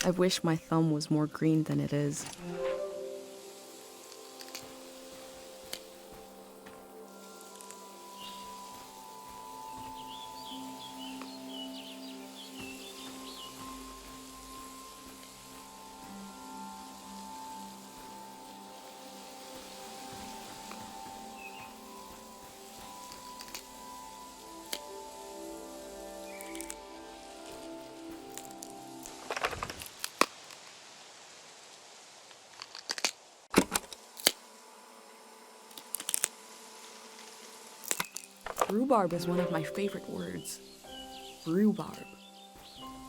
I wish my thumb was more green than it is. Rhubarb is one of my favorite words. Rhubarb.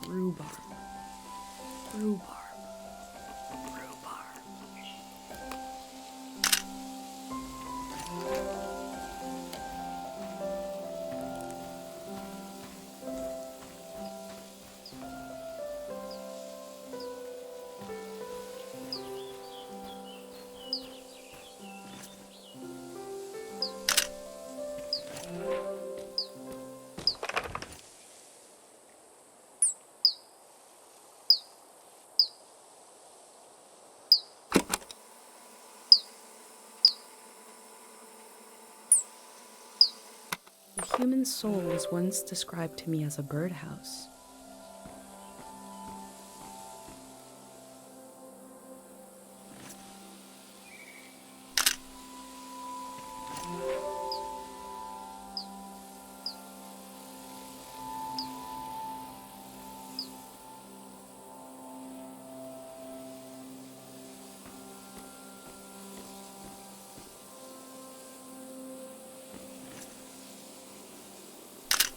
Rhubarb. Rhubarb. Rhubarb. The human soul was once described to me as a birdhouse.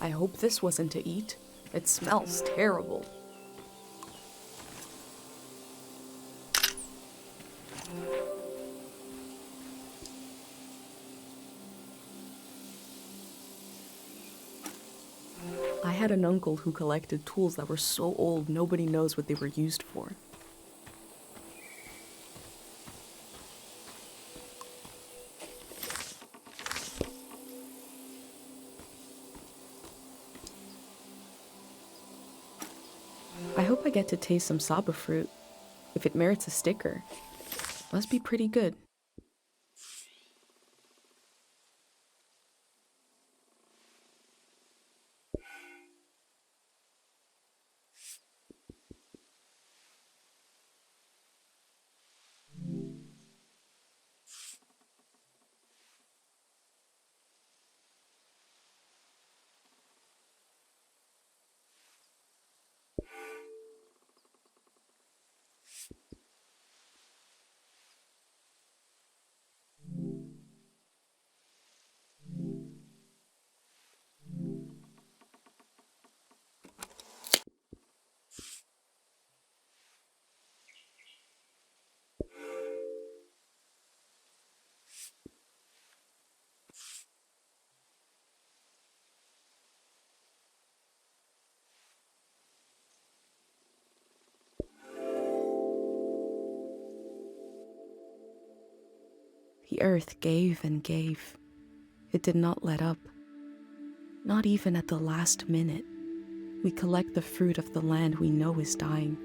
I hope this wasn't to eat. It smells terrible. I had an uncle who collected tools that were so old nobody knows what they were used for. I hope I get to taste some saba fruit. If it merits a sticker, must be pretty good. The earth gave and gave. It did not let up. Not even at the last minute. We collect the fruit of the land we know is dying.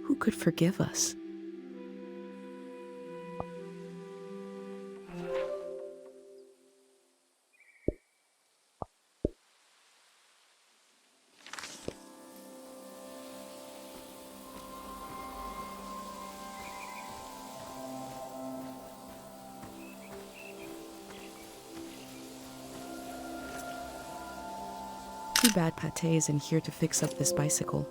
Who could forgive us? Too bad Pate isn't here to fix up this bicycle.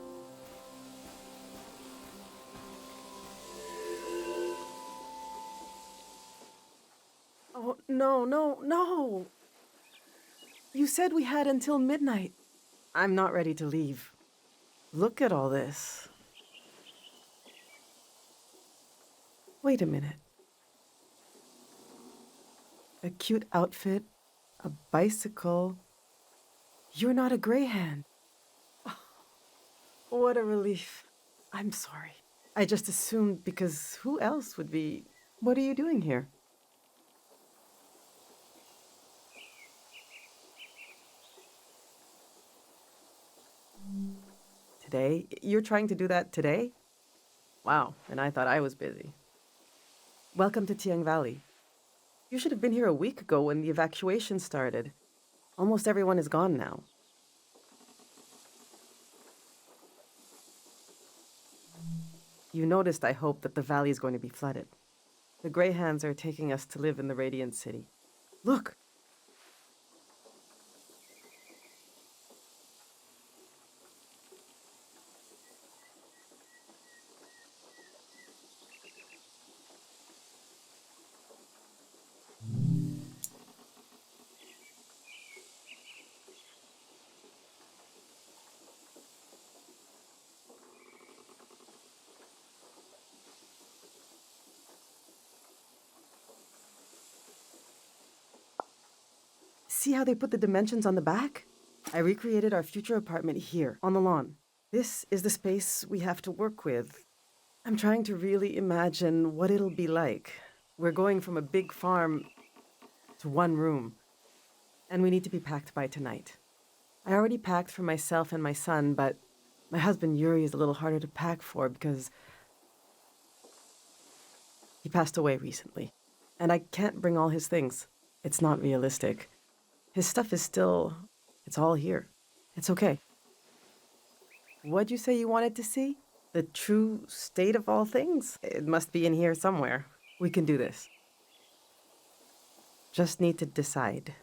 Oh, no, no, no! You said we had until midnight. I'm not ready to leave. Look at all this. Wait a minute. A cute outfit, a bicycle. You're not a greyhound. What a relief. I'm sorry. I just assumed because who else would be... What are you doing here? Today? You're trying to do that today? Wow, and I thought I was busy. Welcome to Tiang Valley. You should have been here a week ago when the evacuation started. Almost everyone is gone now. You noticed, I hope, that the valley is going to be flooded. The Greyhands are taking us to live in the Radiant City. Look! See how they put the dimensions on the back? I recreated our future apartment here, on the lawn. This is the space we have to work with. I'm trying to really imagine what it'll be like. We're going from a big farm to one room, and we need to be packed by tonight. I already packed for myself and my son, but my husband Yuri is a little harder to pack for because he passed away recently. And I can't bring all his things. It's not realistic. His stuff is still... it's all here. It's okay. What'd you say you wanted to see? The true state of all things? It must be in here somewhere. We can do this. Just need to decide.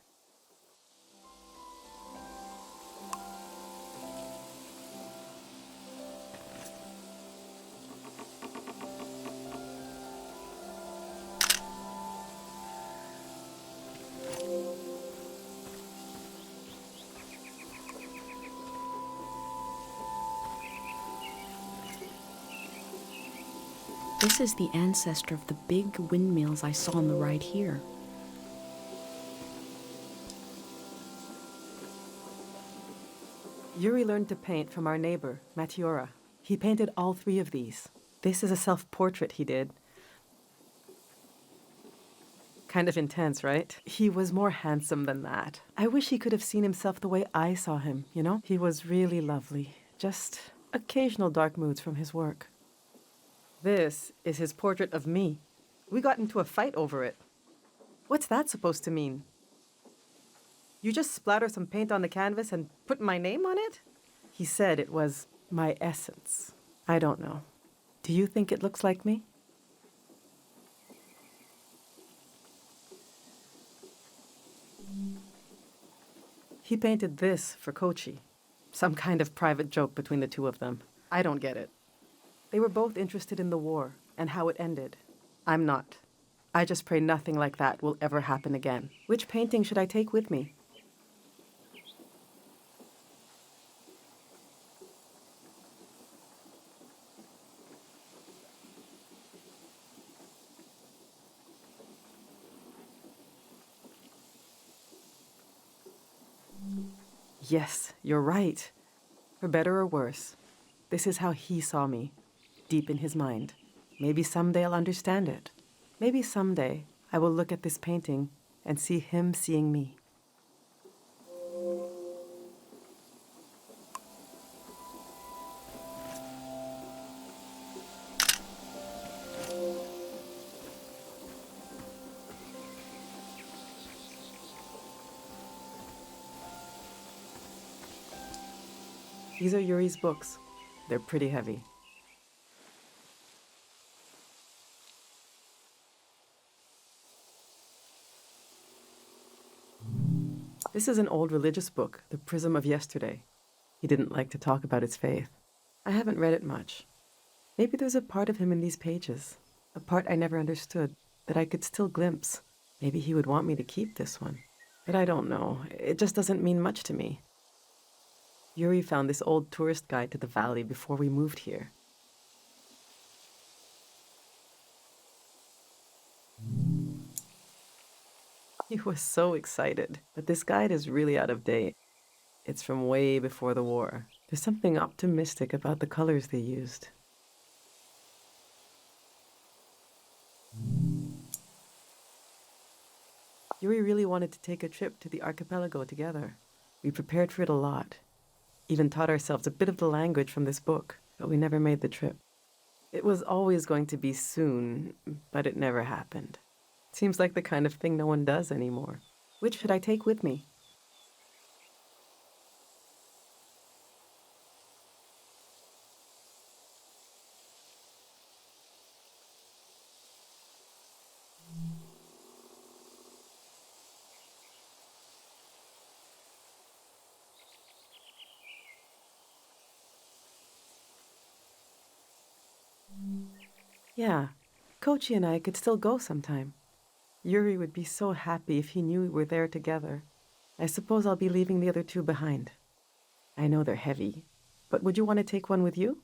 This is the ancestor of the big windmills I saw on the ride here. Yuri learned to paint from our neighbor, Matiora. He painted all three of these. This is a self-portrait he did. Kind of intense, right? He was more handsome than that. I wish he could have seen himself the way I saw him, you know? He was really lovely. Just occasional dark moods from his work. This is his portrait of me. We got into a fight over it. What's that supposed to mean? You just splatter some paint on the canvas and put my name on it? He said it was my essence. I don't know. Do you think it looks like me? He painted this for Kochi. Some kind of private joke between the two of them. I don't get it. They were both interested in the war and how it ended. I'm not. I just pray nothing like that will ever happen again. Which painting should I take with me? Yes, you're right. For better or worse, this is how he saw me, deep in his mind. Maybe someday I'll understand it. Maybe someday I will look at this painting and see him seeing me. These are Yuri's books. They're pretty heavy. This is an old religious book, The Prism of Yesterday. He didn't like to talk about his faith. I haven't read it much. Maybe there's a part of him in these pages, a part I never understood, that I could still glimpse. Maybe he would want me to keep this one. But I don't know. It just doesn't mean much to me. Yuri found this old tourist guide to the valley before we moved here. He was so excited, but this guide is really out of date. It's from way before the war. There's something optimistic about the colors they used. Yuri really wanted to take a trip to the archipelago together. We prepared for it a lot. Even taught ourselves a bit of the language from this book, but we never made the trip. It was always going to be soon, but it never happened. Seems like the kind of thing no one does anymore. Which should I take with me? Yeah, Kochi and I could still go sometime. Yuri would be so happy if he knew we were there together. I suppose I'll be leaving the other two behind. I know they're heavy, but would you want to take one with you?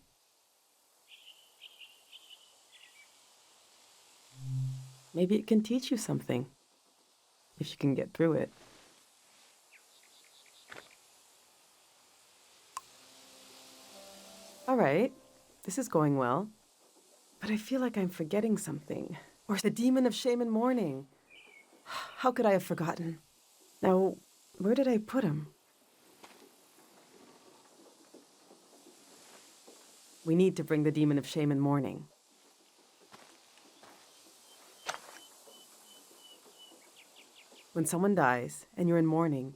Maybe it can teach you something, if you can get through it. All right, this is going well. But I feel like I'm forgetting something. Or the demon of shame and mourning. How could I have forgotten? Now, where did I put him? We need to bring the demon of shame and mourning. When someone dies and you're in mourning,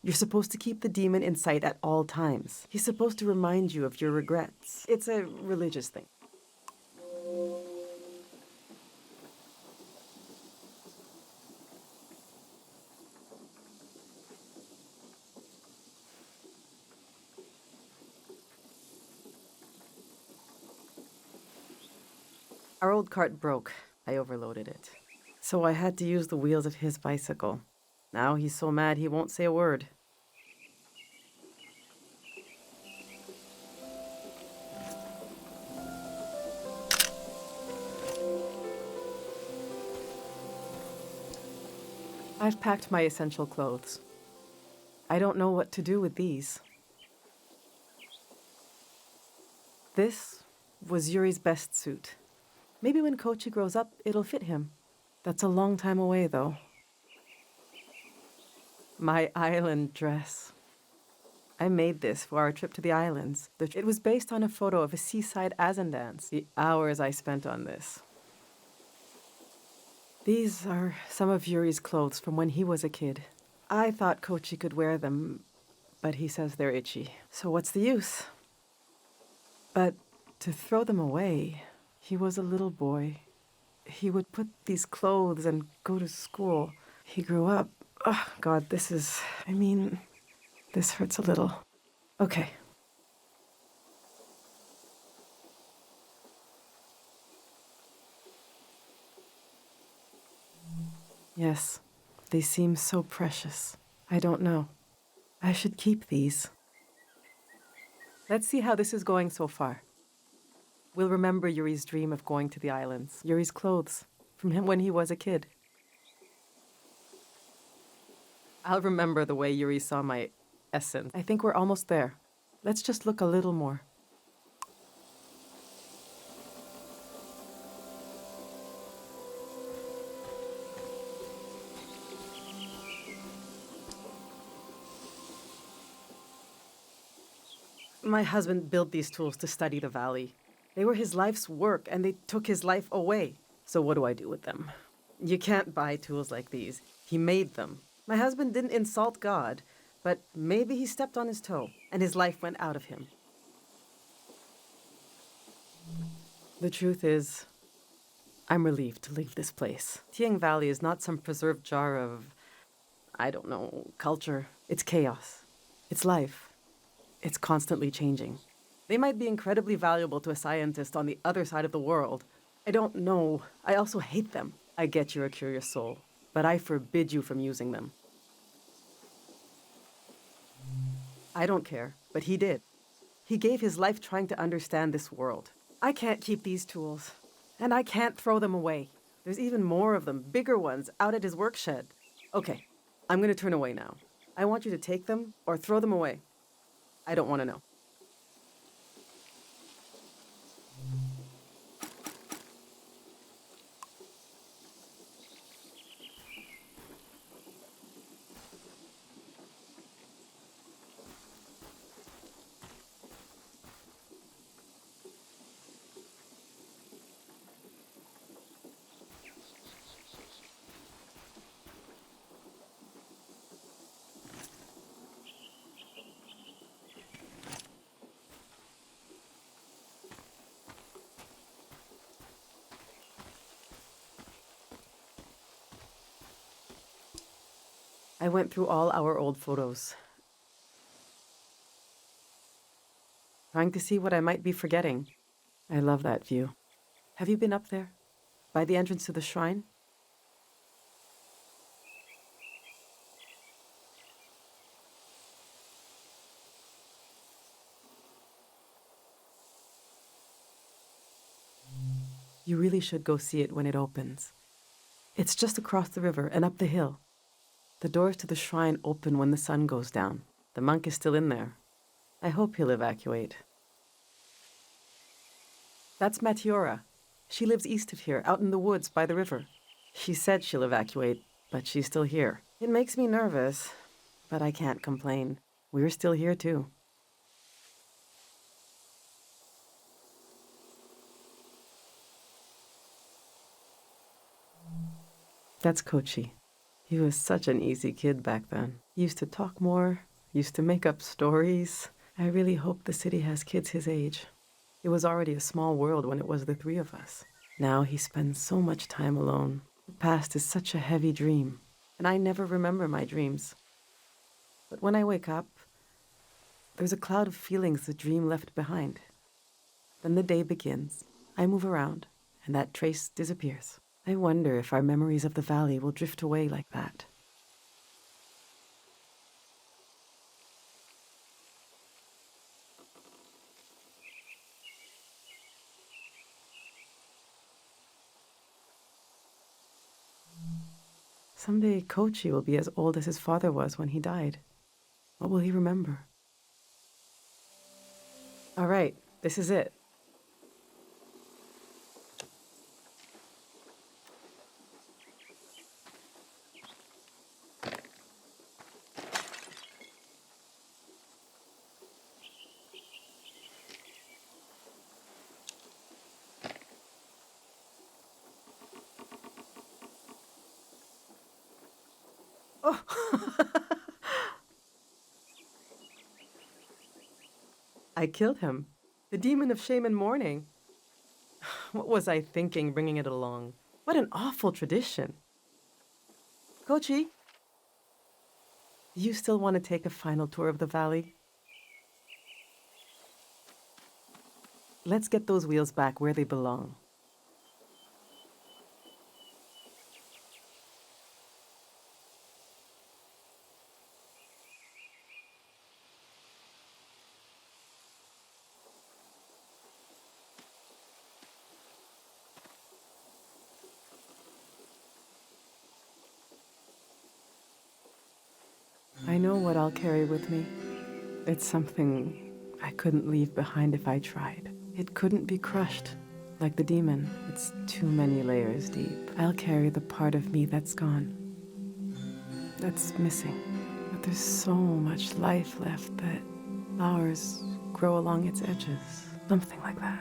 you're supposed to keep the demon in sight at all times. He's supposed to remind you of your regrets. It's a religious thing. Our old cart broke. I overloaded it. So I had to use the wheels of his bicycle. Now he's so mad he won't say a word. I've packed my essential clothes. I don't know what to do with these. This was Yuri's best suit. Maybe when Kochi grows up, it'll fit him. That's a long time away, though. My island dress. I made this for our trip to the islands. It was based on a photo of a seaside Azan dance. The hours I spent on this. These are some of Yuri's clothes from when he was a kid. I thought Kochi could wear them, but he says they're itchy. So what's the use? But to throw them away, he was a little boy. He would put these clothes and go to school. He grew up. Oh, God, this hurts a little. Okay. Yes, they seem so precious. I don't know. I should keep these. Let's see how this is going so far. We'll remember Yuri's dream of going to the islands. Yuri's clothes, from him when he was a kid. I'll remember the way Yuri saw my essence. I think we're almost there. Let's just look a little more. My husband built these tools to study the valley. They were his life's work, and they took his life away. So what do I do with them? You can't buy tools like these. He made them. My husband didn't insult God, but maybe he stepped on his toe, and his life went out of him. The truth is, I'm relieved to leave this place. Tiang Valley is not some preserved jar of, I don't know, culture. It's chaos. It's life. It's constantly changing. They might be incredibly valuable to a scientist on the other side of the world. I don't know. I also hate them. I get you're a curious soul, but I forbid you from using them. I don't care, but he did. He gave his life trying to understand this world. I can't keep these tools, and I can't throw them away. There's even more of them, bigger ones, out at his work shed. Okay, I'm gonna turn away now. I want you to take them or throw them away. I don't want to know. I went through all our old photos, trying to see what I might be forgetting. I love that view. Have you been up there? By the entrance to the shrine? You really should go see it when it opens. It's just across the river and up the hill. The doors to the shrine open when the sun goes down. The monk is still in there. I hope he'll evacuate. That's Matiora. She lives east of here, out in the woods by the river. She said she'll evacuate, but she's still here. It makes me nervous, but I can't complain. We're still here too. That's Kochi. He was such an easy kid back then. He used to talk more, used to make up stories. I really hope the city has kids his age. It was already a small world when it was the three of us. Now he spends so much time alone. The past is such a heavy dream, and I never remember my dreams. But when I wake up, there's a cloud of feelings the dream left behind. Then the day begins. I move around, and that trace disappears. I wonder if our memories of the valley will drift away like that. Someday Kochi will be as old as his father was when he died. What will he remember? All right, this is it. Oh! I killed him. The demon of shame and mourning. What was I thinking bringing it along? What an awful tradition. Kochi, do you still want to take a final tour of the valley? Let's get those wheels back where they belong. I know what I'll carry with me. It's something I couldn't leave behind if I tried. It couldn't be crushed. Like the demon, it's too many layers deep. I'll carry the part of me that's gone, that's missing. But there's so much life left that flowers grow along its edges. Something like that.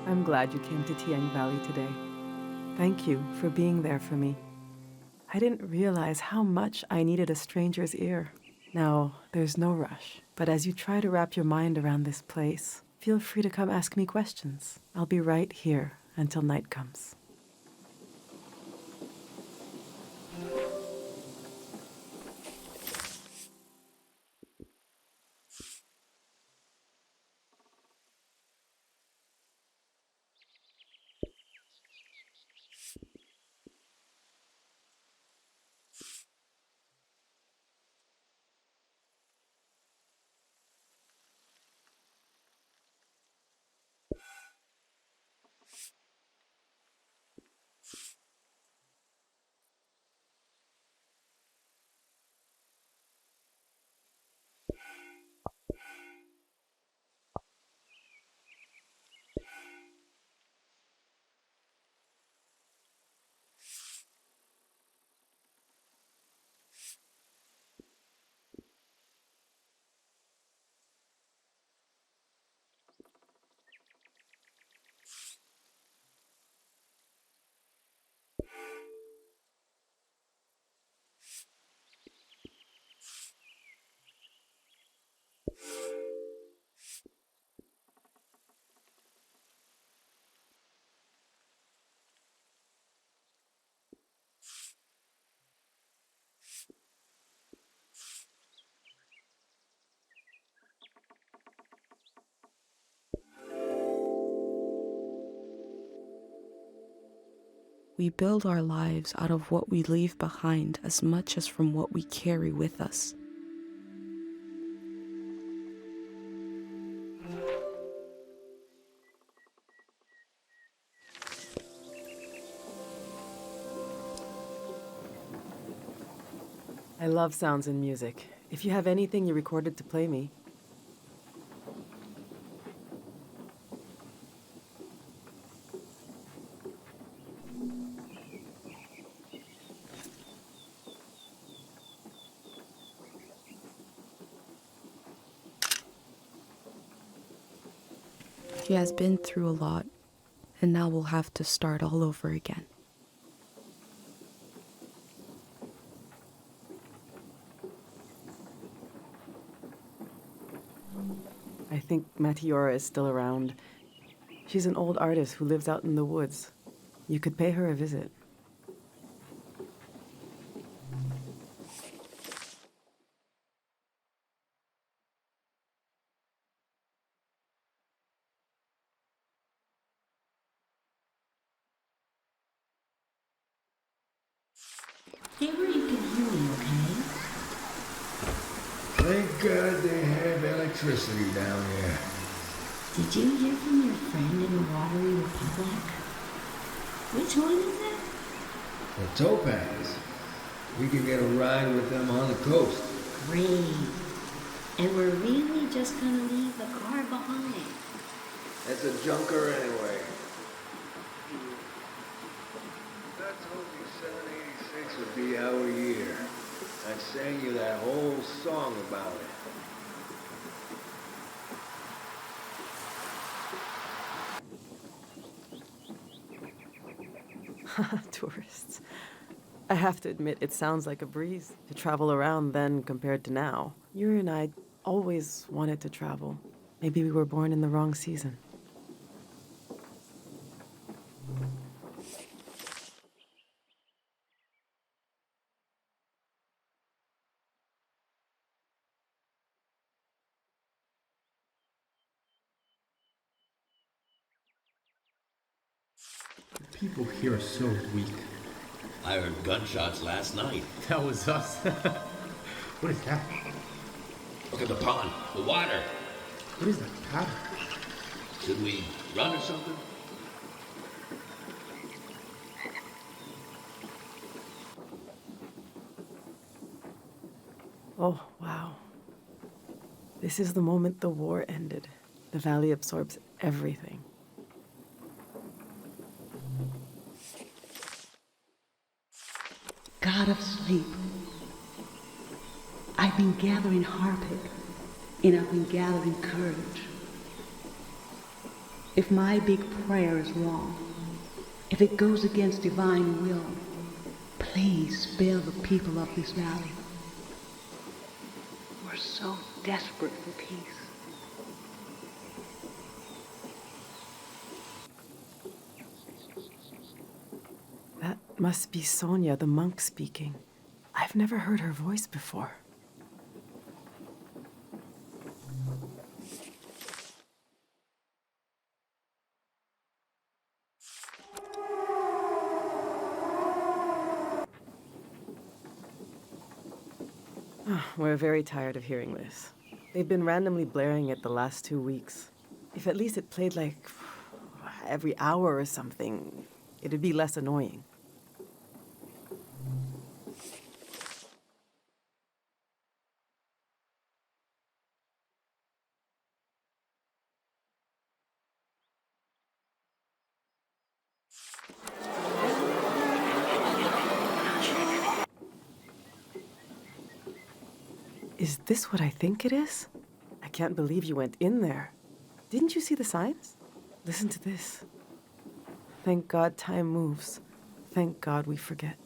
I'm glad you came to Tiang Valley today. Thank you for being there for me. I didn't realize how much I needed a stranger's ear. Now, there's no rush, but as you try to wrap your mind around this place, feel free to come ask me questions. I'll be right here until night comes. We build our lives out of what we leave behind as much as from what we carry with us. I love sounds and music. If you have anything you recorded to play me. She has been through a lot, and now we'll have to start all over again. I think Matiora is still around. She's an old artist who lives out in the woods. You could pay her a visit. Stay where you can hear me, okay? Thank God they have electricity down here. Did you hear from your friend in the Watery Republic? Which one is it? The Topaz. We can get a ride with them on the coast. Great. And we're really just gonna leave the car behind. That's a junker anyway. I told you 786 would be our year. I sang you that whole song about it. Tourists. I have to admit, it sounds like a breeze to travel around then compared to now. Yuri and I always wanted to travel. Maybe we were born in the wrong season. The people here are so weak. I heard gunshots last night. That was us. What is that? Look at the pond, the water. What is that pattern? Should we run or something? Oh, wow. This is the moment the war ended. The valley absorbs everything. God of sleep. I've been gathering Harpic, and I've been gathering courage. If my big prayer is wrong, if it goes against divine will, please spare the people of this valley. We're so desperate for peace. That must be Sonia, the monk, speaking. I've never heard her voice before. We're very tired of hearing this. They've been randomly blaring it the last 2 weeks. If at least it played like every hour or something, it'd be less annoying. Is this what I think it is? I can't believe you went in there. Didn't you see the signs? Listen to this. Thank God time moves. Thank God we forget.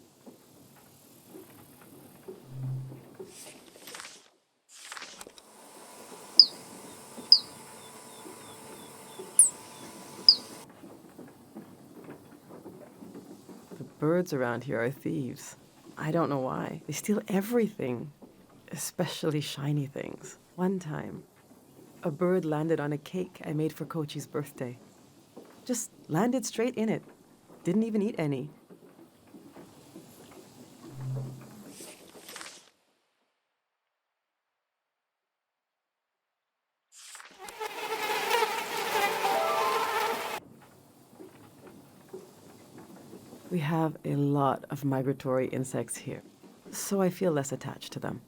The birds around here are thieves. I don't know why. They steal everything, especially shiny things. One time, a bird landed on a cake I made for Kochi's birthday. Just landed straight in it. Didn't even eat any. We have a lot of migratory insects here, so I feel less attached to them.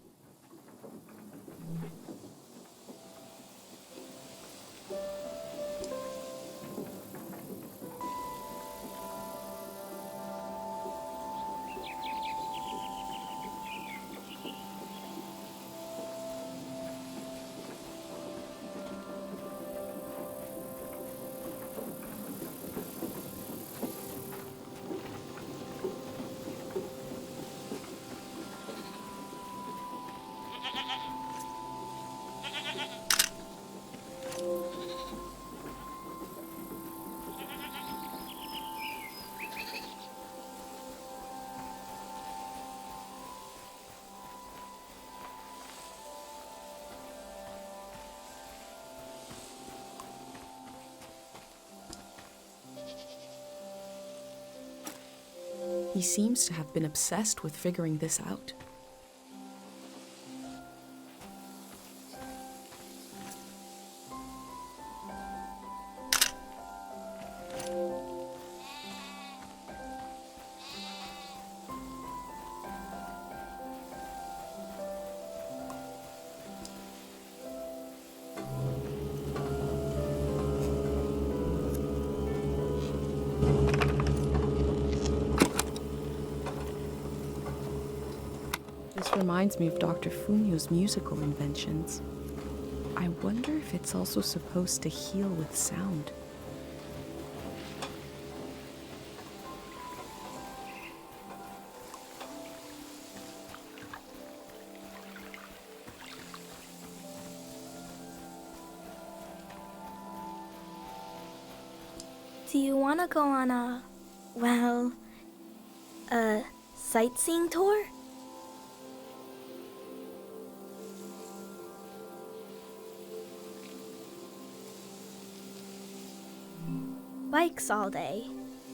He seems to have been obsessed with figuring this out. This reminds me of Dr. Fumio's musical inventions. I wonder if it's also supposed to heal with sound. Do you want to go on a sightseeing tour? Bikes all day.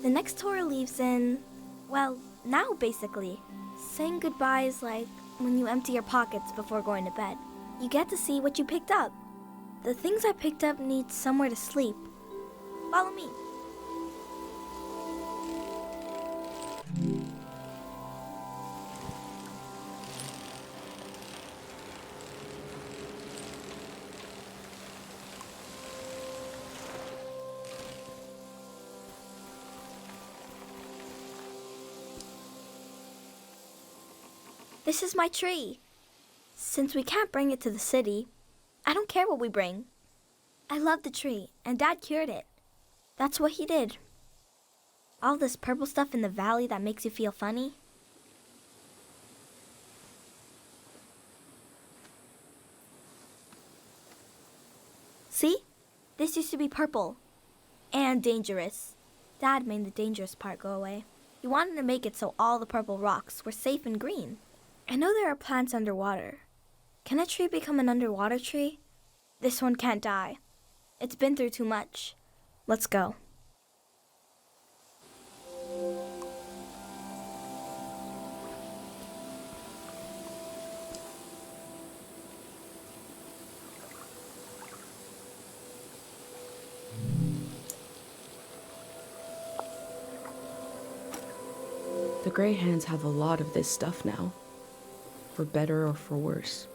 The next tour leaves in, well, now basically. Saying goodbye is like when you empty your pockets before going to bed. You get to see what you picked up. The things I picked up need somewhere to sleep. Follow me. This is my tree. Since we can't bring it to the city, I don't care what we bring. I love the tree, and Dad cured it. That's what he did. All this purple stuff in the valley that makes you feel funny. See? This used to be purple. And dangerous. Dad made the dangerous part go away. He wanted to make it so all the purple rocks were safe and green. I know there are plants underwater. Can a tree become an underwater tree? This one can't die. It's been through too much. Let's go. The Grey Hands have a lot of this stuff now, for better or for worse.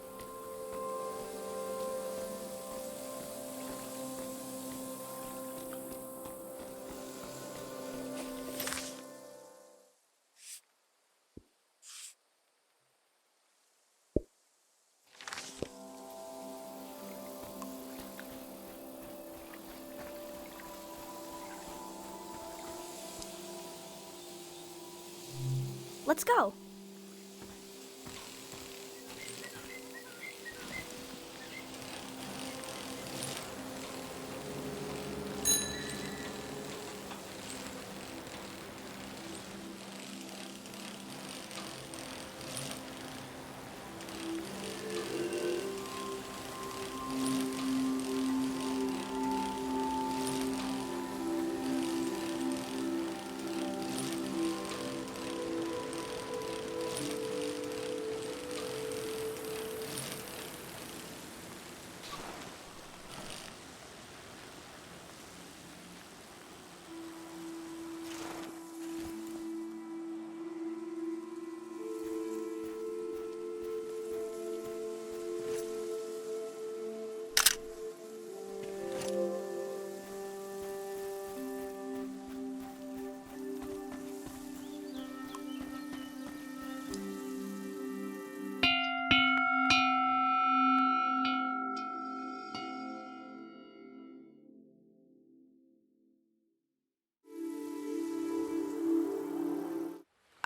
Let's go.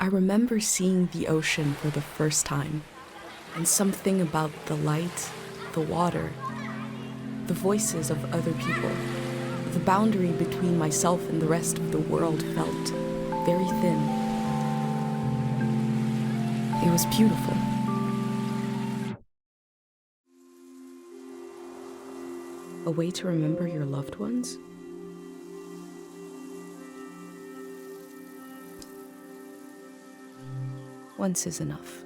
I remember seeing the ocean for the first time, and something about the light, the water, the voices of other people, the boundary between myself and the rest of the world felt very thin. It was beautiful. A way to remember your loved ones? Once is enough.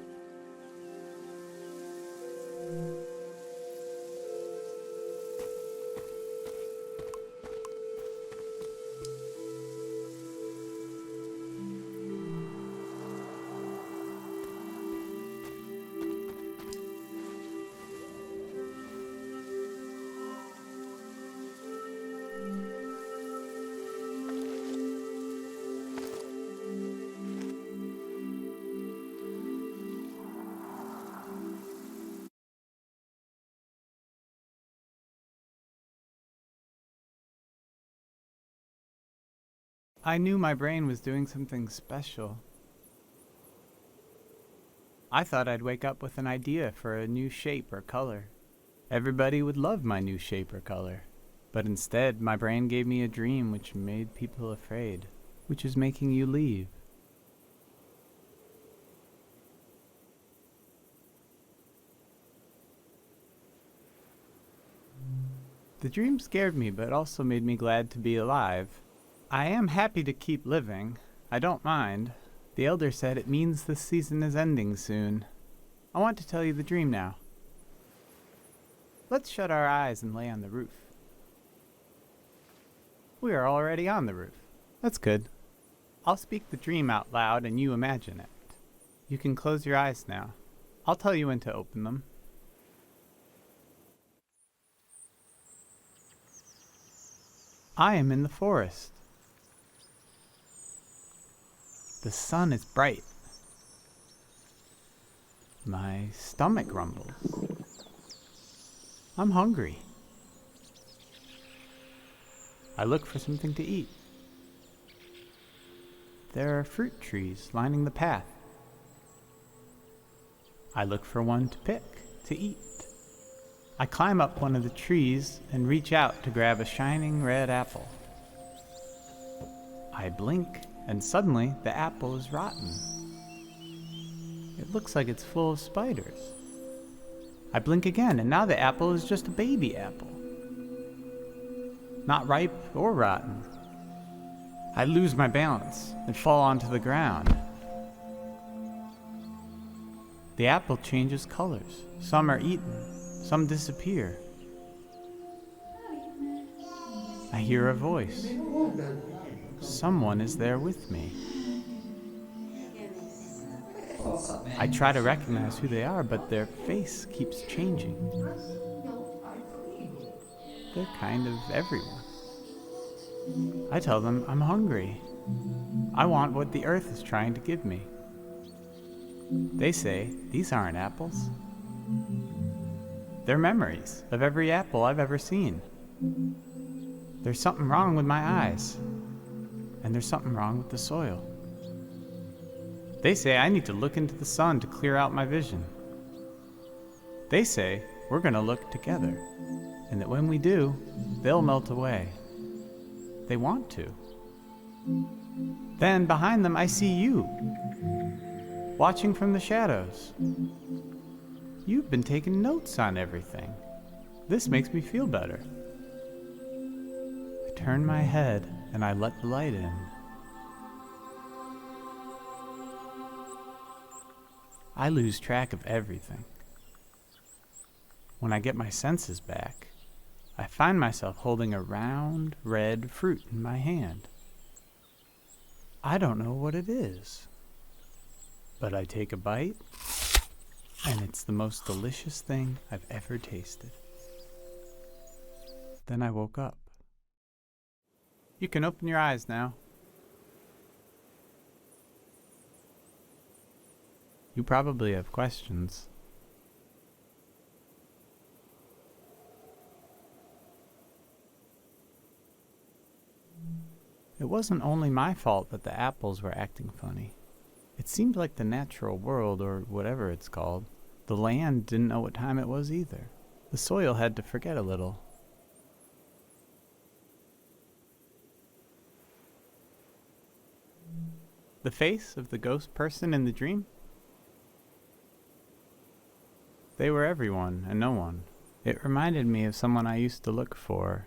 I knew my brain was doing something special. I thought I'd wake up with an idea for a new shape or color. Everybody would love my new shape or color. But instead, my brain gave me a dream which made people afraid, which is making you leave. The dream scared me, but also made me glad to be alive. I am happy to keep living. I don't mind. The elder said it means this season is ending soon. I want to tell you the dream now. Let's shut our eyes and lay on the roof. We are already on the roof. That's good. I'll speak the dream out loud and you imagine it. You can close your eyes now. I'll tell you when to open them. I am in the forest. The sun is bright. My stomach rumbles. I'm hungry. I look for something to eat. There are fruit trees lining the path. I look for one to pick, to eat. I climb up one of the trees and reach out to grab a shining red apple. I blink, and suddenly the apple is rotten. It looks like it's full of spiders. I blink again, and now the apple is just a baby apple. Not ripe or rotten. I lose my balance and fall onto the ground. The apple changes colors. Some are eaten, some disappear. I hear a voice. Someone is there with me. I try to recognize who they are, but their face keeps changing. They're kind of everyone. I tell them I'm hungry. I want what the earth is trying to give me. They say, these aren't apples. They're memories of every apple I've ever seen. There's something wrong with my eyes. And there's something wrong with the soil. They say I need to look into the sun to clear out my vision. They say we're going to look together, and that when we do, they'll melt away. They want to. Then behind them I see you, watching from the shadows. You've been taking notes on everything. This makes me feel better. I turn my head and I let the light in. I lose track of everything. When I get my senses back, I find myself holding a round, red fruit in my hand. I don't know what it is, but I take a bite, and it's the most delicious thing I've ever tasted. Then I woke up. You can open your eyes now. You probably have questions. It wasn't only my fault that the apples were acting funny. It seemed like the natural world, or whatever it's called, the land didn't know what time it was either. The soil had to forget a little. The face of the ghost person in the dream? They were everyone and no one. It reminded me of someone I used to look for.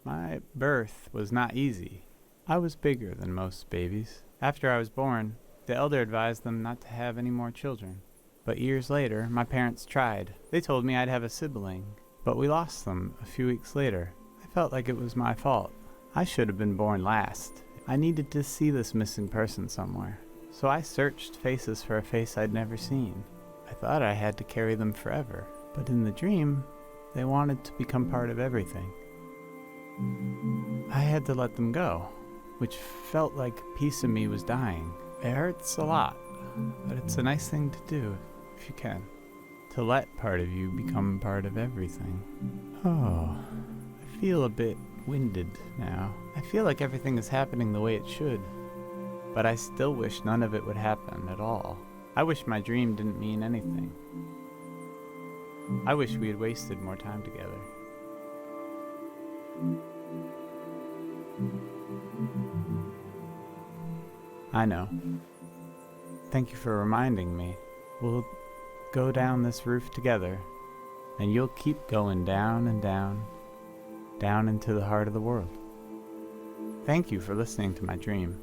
My birth was not easy. I was bigger than most babies. After I was born, the elder advised them not to have any more children. But years later, my parents tried. They told me I'd have a sibling, but we lost them a few weeks later. I felt like it was my fault. I should have been born last. I needed to see this missing person somewhere. So I searched faces for a face I'd never seen. I thought I had to carry them forever. But in the dream, they wanted to become part of everything. I had to let them go, which felt like a piece of me was dying. It hurts a lot, but it's a nice thing to do, if you can. To let part of you become part of everything. Oh, I feel a bit winded now. I feel like everything is happening the way it should, but I still wish none of it would happen at all. I wish my dream didn't mean anything. I wish we had wasted more time together. I know. Thank you for reminding me. We'll go down this roof together, and you'll keep going down and down, down into the heart of the world. Thank you for listening to my dream.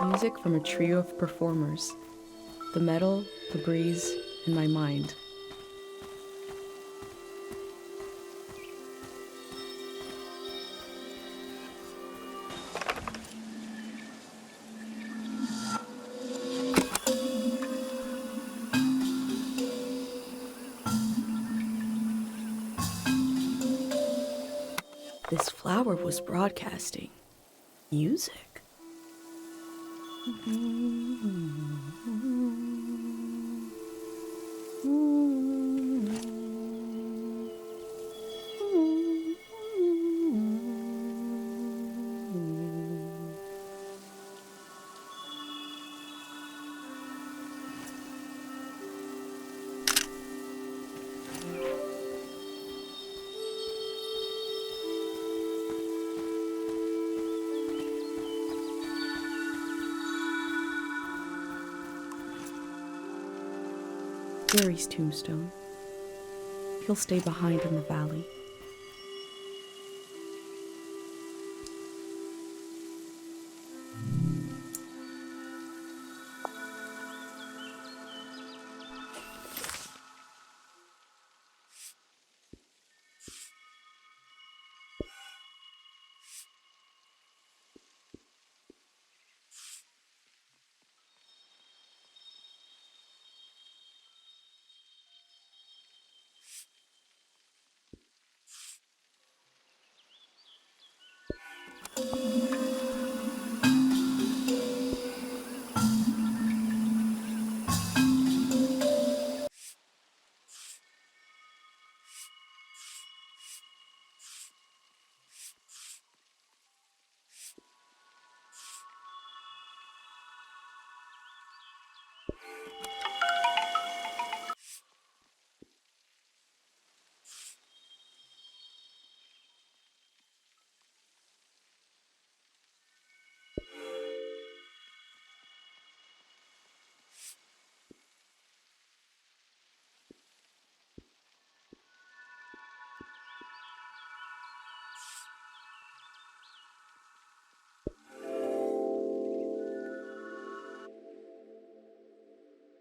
Music from a trio of performers. The metal, the breeze, and my mind. This flower was broadcasting music. Gary's tombstone. He'll stay behind in the valley.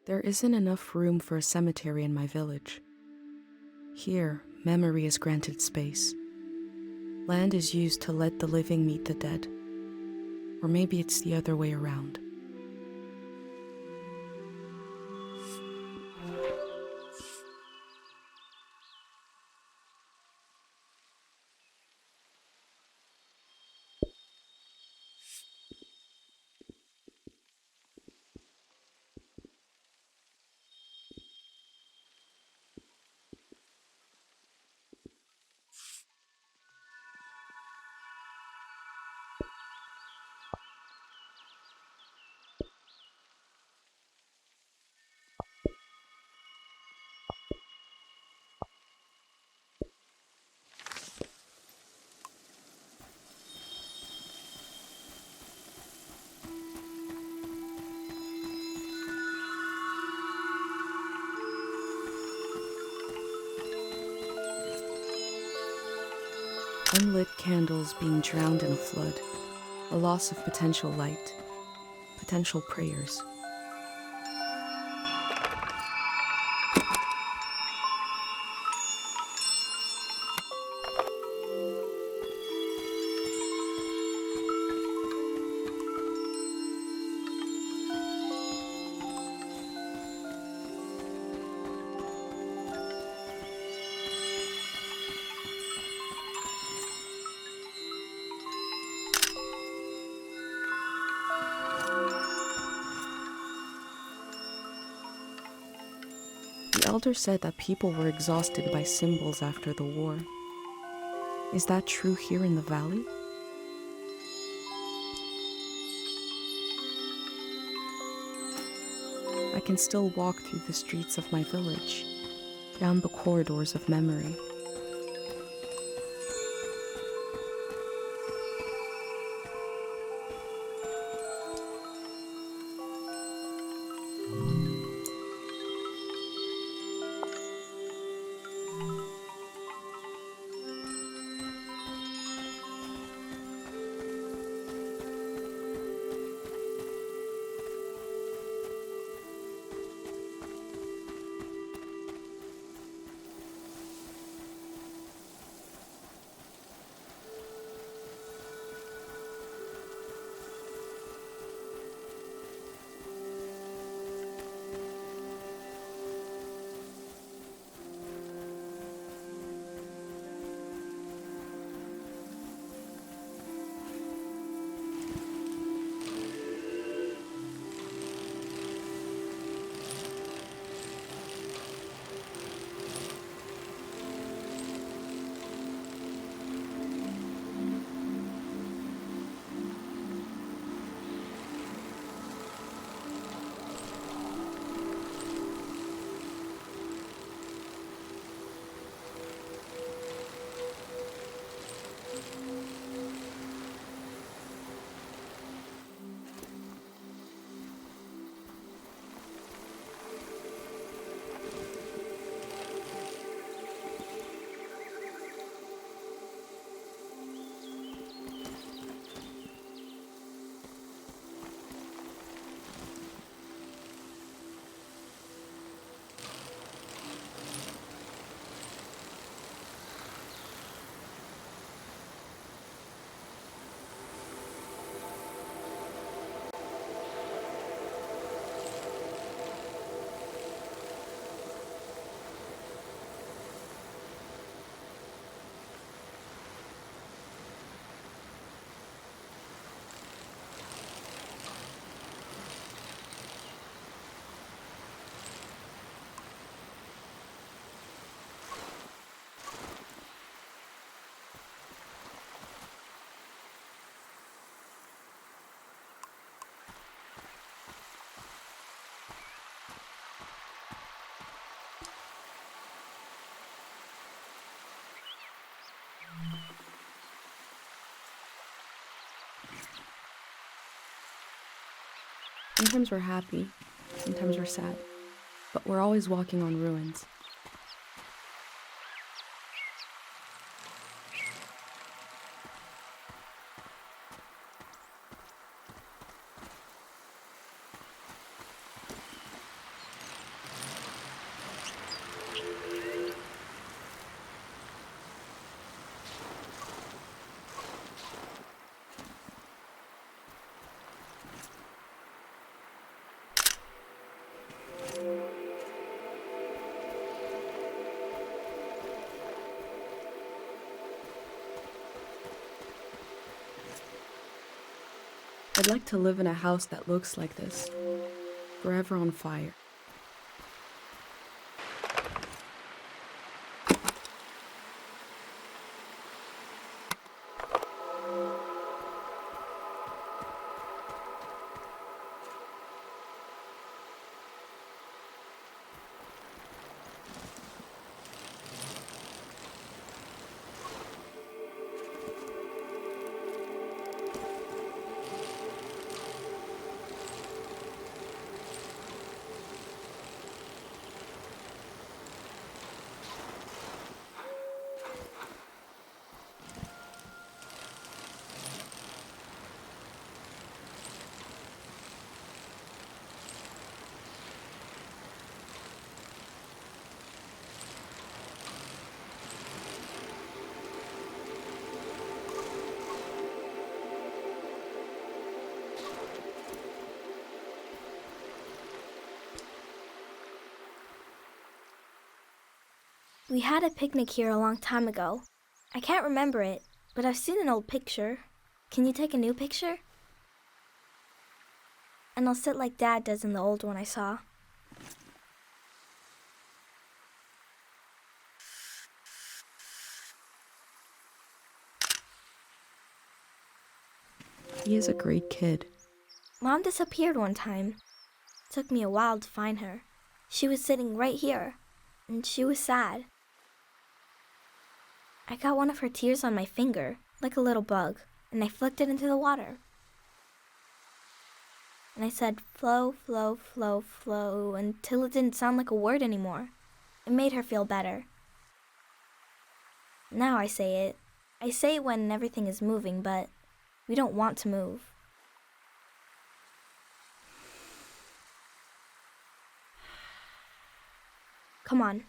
There isn't enough room for a cemetery in my village. Here, memory is granted space. Land is used to let the living meet the dead. Or maybe it's the other way around. Unlit candles being drowned in a flood, a loss of potential light, potential prayers. The elder said that people were exhausted by symbols after the war. Is that true here in the valley? I can still walk through the streets of my village, down the corridors of memory. Sometimes we're happy, sometimes we're sad, but we're always walking on ruins. I'd like to live in a house that looks like this, forever on fire. We had a picnic here a long time ago. I can't remember it, but I've seen an old picture. Can you take a new picture? And I'll sit like Dad does in the old one I saw. He is a great kid. Mom disappeared one time. Took me a while to find her. She was sitting right here, and she was sad. I got one of her tears on my finger, like a little bug, and I flicked it into the water. And I said, flow, flow, flow, flow, until it didn't sound like a word anymore. It made her feel better. Now I say it. I say it when everything is moving, but we don't want to move. Come on.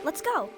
Let's go.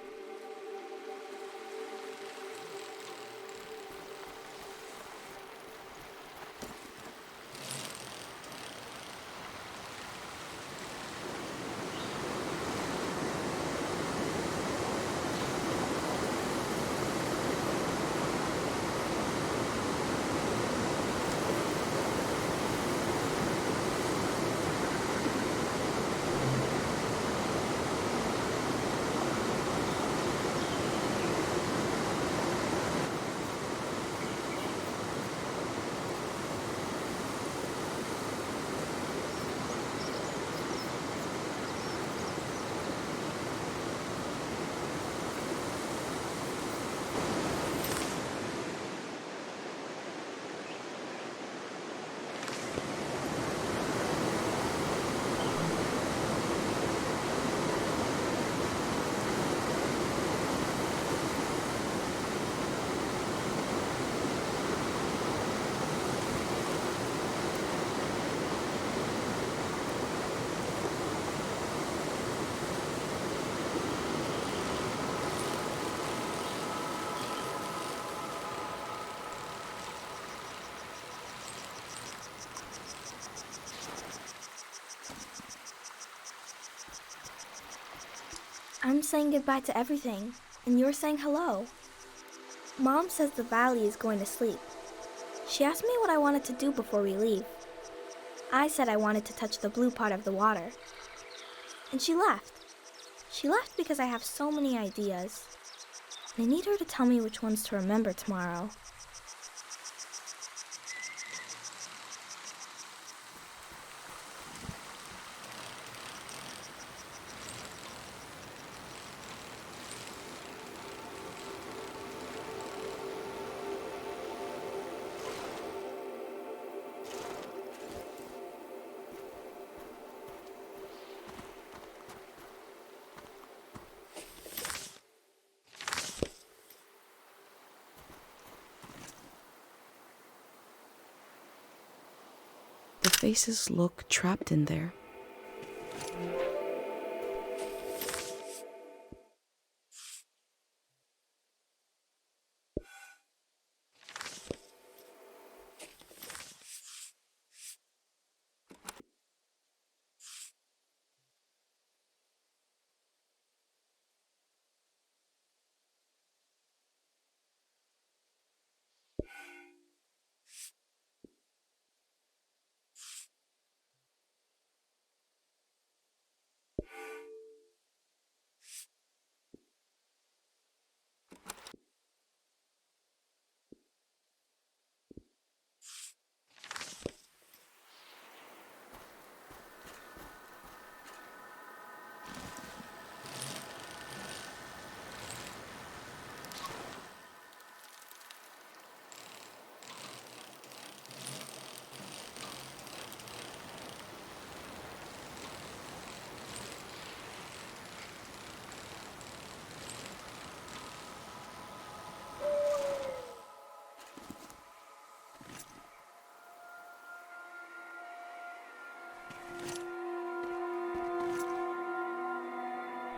I'm saying goodbye to everything, and you're saying hello. Mom says the valley is going to sleep. She asked me what I wanted to do before we leave. I said I wanted to touch the blue part of the water. And she left. She left because I have so many ideas. And I need her to tell me which ones to remember tomorrow. The faces look trapped in there.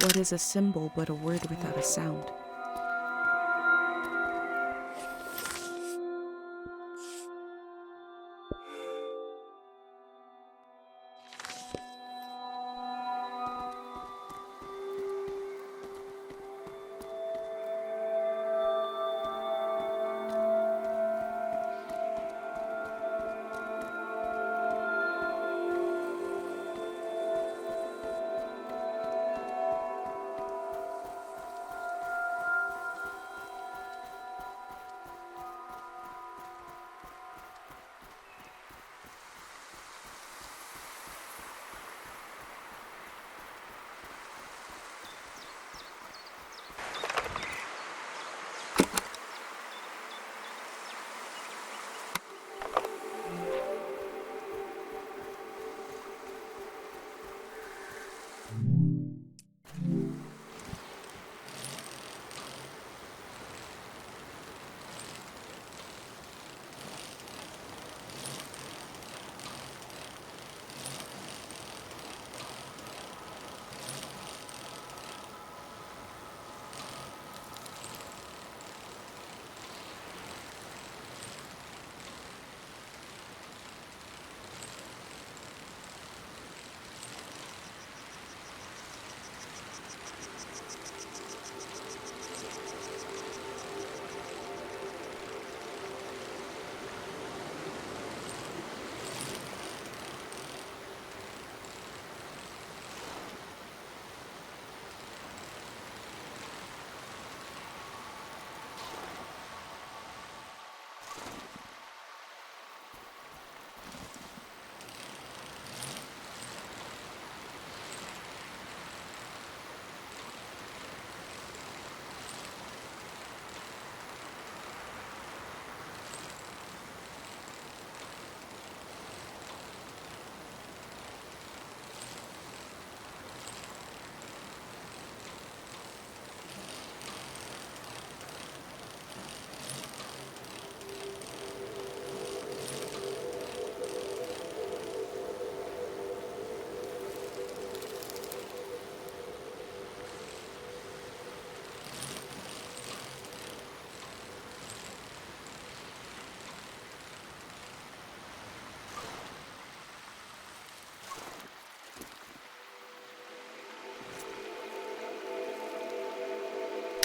What is a symbol but a word without a sound?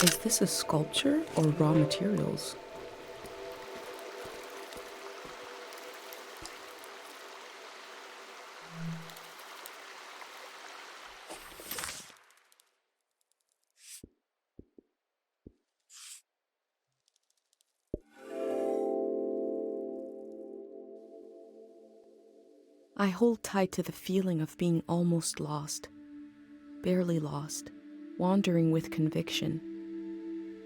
Is this a sculpture or raw materials? I hold tight to the feeling of being almost lost, barely lost, wandering with conviction.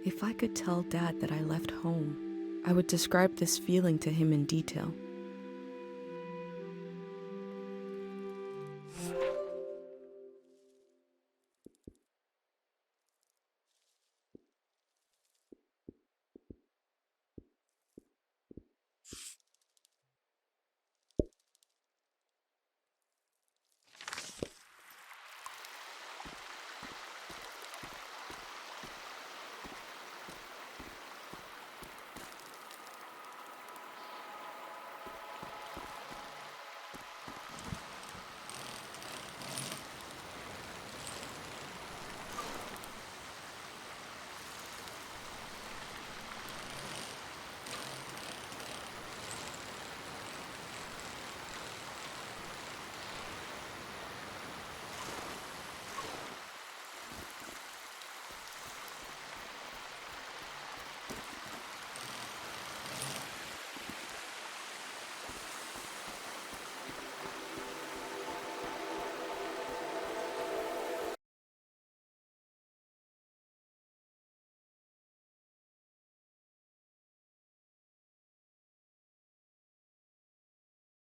If I could tell Dad that I left home, I would describe this feeling to him in detail.